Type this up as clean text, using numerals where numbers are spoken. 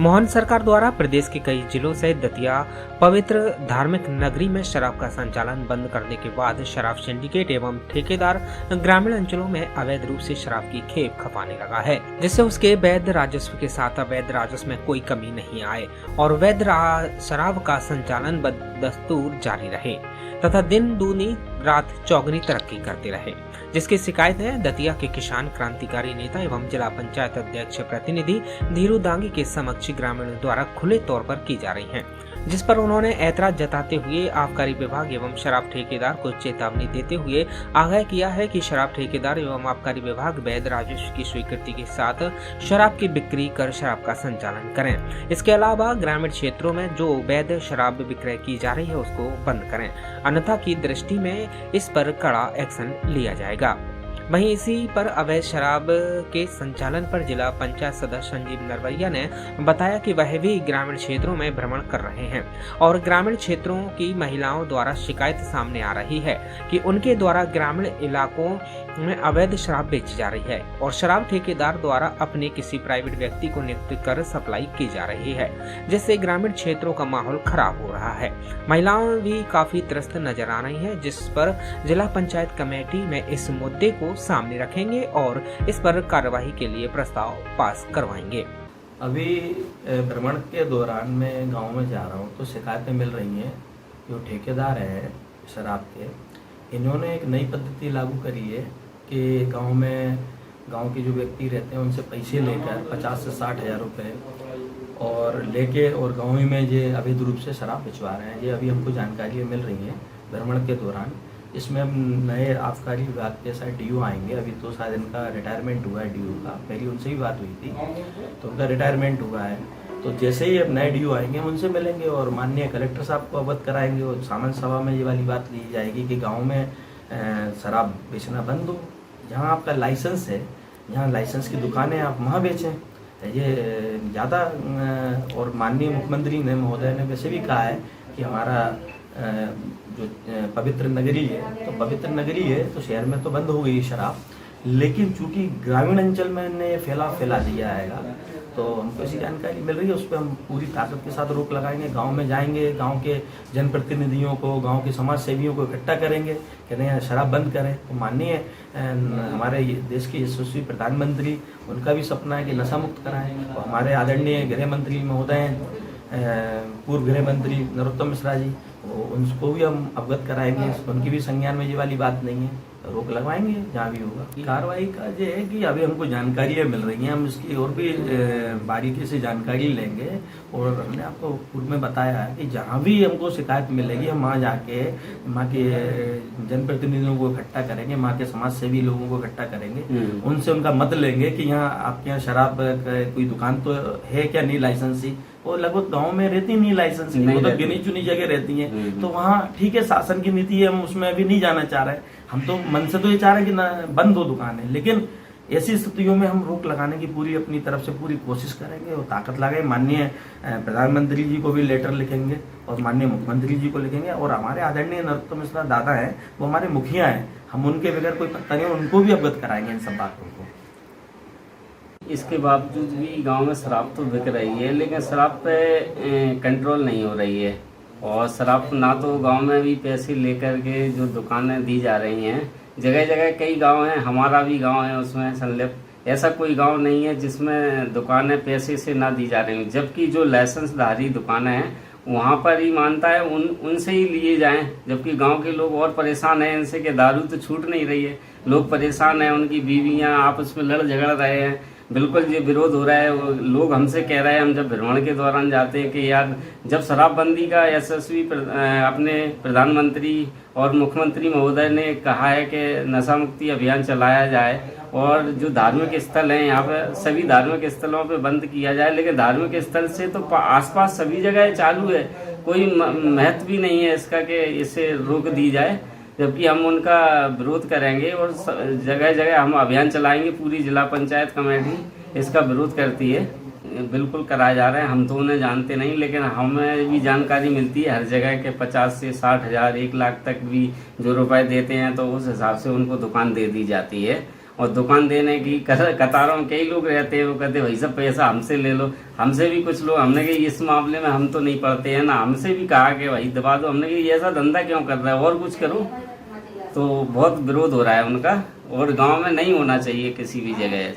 मोहन सरकार द्वारा प्रदेश के कई जिलों से दतिया पवित्र धार्मिक नगरी में शराब का संचालन बंद करने के बाद शराब सिंडिकेट एवं ठेकेदार ग्रामीण अंचलों में अवैध रूप से शराब की खेप खपाने लगा है, जिससे उसके वैध राजस्व के साथ अवैध राजस्व में कोई कमी नहीं आए और वैध शराब का संचालन बदस्तूर जारी रहे तथा दिन दूनी रात चौगनी तरक्की करते रहे, जिसकी शिकायत है दतिया के किसान क्रांतिकारी नेता एवं जिला पंचायत अध्यक्ष प्रतिनिधि धीरू दांगी के समक्ष ग्रामीणों द्वारा खुले तौर पर की जा रही हैं, जिस पर उन्होंने ऐतराज जताते हुए आबकारी विभाग एवं शराब ठेकेदार को चेतावनी देते हुए आगाह किया है कि शराब ठेकेदार एवं आबकारी विभाग वैध राजस्व की स्वीकृति के साथ शराब की बिक्री कर शराब का संचालन करें। इसके अलावा ग्रामीण क्षेत्रों में जो वैध शराब विक्रय की जा रही है उसको बंद करें, अन्यथा की दृष्टि में इस पर कड़ा एक्शन लिया जाएगा। वहीं इसी पर अवैध शराब के संचालन पर जिला पंचायत सदस्य संजीव नरवैया ने बताया कि वह भी ग्रामीण क्षेत्रों में भ्रमण कर रहे हैं और ग्रामीण क्षेत्रों की महिलाओं द्वारा शिकायत सामने आ रही है कि उनके द्वारा ग्रामीण इलाकों में अवैध शराब बेची जा रही है और शराब ठेकेदार द्वारा अपने किसी प्राइवेट व्यक्ति को नियुक्त कर सप्लाई की जा रही है, जिससे ग्रामीण क्षेत्रों का माहौल खराब हो रहा है। महिलाएं भी काफी त्रस्त नजर आ रही हैं, जिस पर जिला पंचायत कमेटी में इस मुद्दे को सामने रखेंगे और इस पर कार्यवाही के लिए प्रस्ताव पास करवाएंगे। अभी भ्रमण के दौरान मैं गांव में जा रहा हूं तो शिकायतें मिल रही हैं। जो ठेकेदार है शराब के, इन्होंने एक नई पद्धति लागू करी है कि गांव के जो व्यक्ति रहते हैं उनसे पैसे लेकर 50 से 60 हज़ार रुपये और लेके और गाँव ही में ये अवैध रूप से शराब भिजवा रहे हैं। ये अभी हमको जानकारी मिल रही है भ्रमण के दौरान। इसमें हम नए आबकारी विभाग के साथ DO आएंगे। अभी तो शायद इनका रिटायरमेंट हुआ है DO का, पहले उनसे ही बात हुई थी तो उनका रिटायरमेंट हुआ है। तो जैसे ही अब नए DO आएंगे हम उनसे मिलेंगे और माननीय कलेक्टर साहब को अवगत कराएंगे और सामान्य सभा में ये वाली बात ली जाएगी कि गाँव में शराब बेचना बंद हो। जहाँ आपका लाइसेंस है, जहाँ लाइसेंस की दुकानें आप वहाँ बेचें, ये ज़्यादा। और माननीय मुख्यमंत्री ने महोदय ने वैसे भी कहा है कि हमारा जो पवित्र नगरी है, तो पवित्र नगरी है तो शहर में तो बंद हो गई शराब, लेकिन चूंकि ग्रामीण अंचल में ने फैला दिया है तो हमको ऐसी जानकारी मिल रही है, उस पर हम पूरी ताकत के साथ रोक लगाएंगे। गांव में जाएंगे, गांव के जनप्रतिनिधियों को, गांव के समाज सेवियों को इकट्ठा करेंगे, कहते हैं शराब बंद करें। तो माननीय हमारे देश के यशस्वी प्रधानमंत्री, उनका भी सपना है कि नशा मुक्त कराएं। और हमारे आदरणीय गृह मंत्री महोदय, पूर्व गृह मंत्री नरोत्तम मिश्रा जी, उनको भी हम अवगत कराएंगे। उनकी भी संज्ञान में ये वाली बात नहीं है, रोक लगवाएंगे जहाँ भी होगा। कार्रवाई का ये है कि अभी हमको जानकारियाँ मिल रही हैं, हम इसकी और भी बारीकी से जानकारी लेंगे। और हमने आपको पूर्व में बताया है कि जहाँ भी हमको शिकायत मिलेगी हम वहाँ जाके वहाँ के जनप्रतिनिधियों को इकट्ठा करेंगे, वहाँ के समाज सेवी लोगों को इकट्ठा करेंगे, उनसे उनका मत लेंगे कि यहाँ आपके यहाँ शराब कोई दुकान तो है क्या नहीं लाइसेंसी। वो लगभग गांव में रहती नहीं लाइसेंस, वो तो गिनी चुनी जगह रहती हैं। तो वहाँ ठीक है, शासन की नीति है, हम उसमें अभी नहीं जाना चाह रहे हैं। हम तो मन से तो ये चाह रहे हैं कि ना बंद हो दुकानें, लेकिन ऐसी स्थितियों में हम रोक लगाने की पूरी अपनी तरफ से पूरी कोशिश करेंगे और ताकत लगाए। माननीय प्रधानमंत्री जी को भी लेटर लिखेंगे और माननीय मुख्यमंत्री जी को लिखेंगे। और हमारे आदरणीय नरोत्तम मिश्रा दादा हैं, वो हमारे मुखिया हैं, हम उनके बगैर कोई पत्ता नहीं, उनको भी अवगत कराएंगे इन सब बातों को। इसके बावजूद भी गांव में शराब तो बिक रही है, लेकिन शराब पे कंट्रोल नहीं हो रही है। और शराब ना तो गांव में भी पैसे लेकर के जो दुकानें दी जा रही हैं, जगह जगह कई गांव हैं, हमारा भी गांव है उसमें संलिप्त। ऐसा कोई गांव नहीं है जिसमें दुकानें पैसे से ना दी जा रही हैं, जबकि जो लाइसेंसधारी दुकानें हैं वहाँ पर ही मानता है उनसे ही लिए जाएं। जबकि गांव के लोग और परेशान हैं इनसे कि दारू तो छूट नहीं रही है, लोग परेशान हैं, उनकी बीवियाँ आपस में लड़ झगड़ रहे हैं, बिल्कुल ये विरोध हो रहा है। लोग हमसे कह रहे हैं, हम जब भ्रमण के दौरान जाते हैं कि यार जब शराबबंदी का यशस्वी अपने प्रधानमंत्री और मुख्यमंत्री महोदय ने कहा है कि नशा मुक्ति अभियान चलाया जाए और जो धार्मिक स्थल हैं यहाँ पे सभी धार्मिक स्थलों पे बंद किया जाए, लेकिन धार्मिक स्थल से तो आसपास सभी जगह चालू है, कोई महत्व भी नहीं है इसका कि इसे रोक दी जाए। जबकि हम उनका विरोध करेंगे और जगह जगह हम अभियान चलाएंगे। पूरी जिला पंचायत कमेटी इसका विरोध करती है, बिल्कुल कराया जा रहा है। हम तो उन्हें जानते नहीं, लेकिन हमें भी जानकारी मिलती है हर जगह के 50 से 60 हज़ार 1 लाख तक भी जो रुपए देते हैं तो उस हिसाब से उनको दुकान दे दी जाती है। और दुकान देने की कतारों में कई लोग रहते हैं, वो कहते भाई सब पैसा हमसे ले लो। हमसे भी कुछ लोग, हमने कहा इस मामले में हम तो नहीं पढ़ते हैं ना, हमसे भी कहा कि भाई दबा दो। हमने कहा ऐसा धंधा क्यों कर रहा है, और कुछ करो। तो बहुत विरोध हो रहा है उनका, और गांव में नहीं होना चाहिए किसी भी जगह।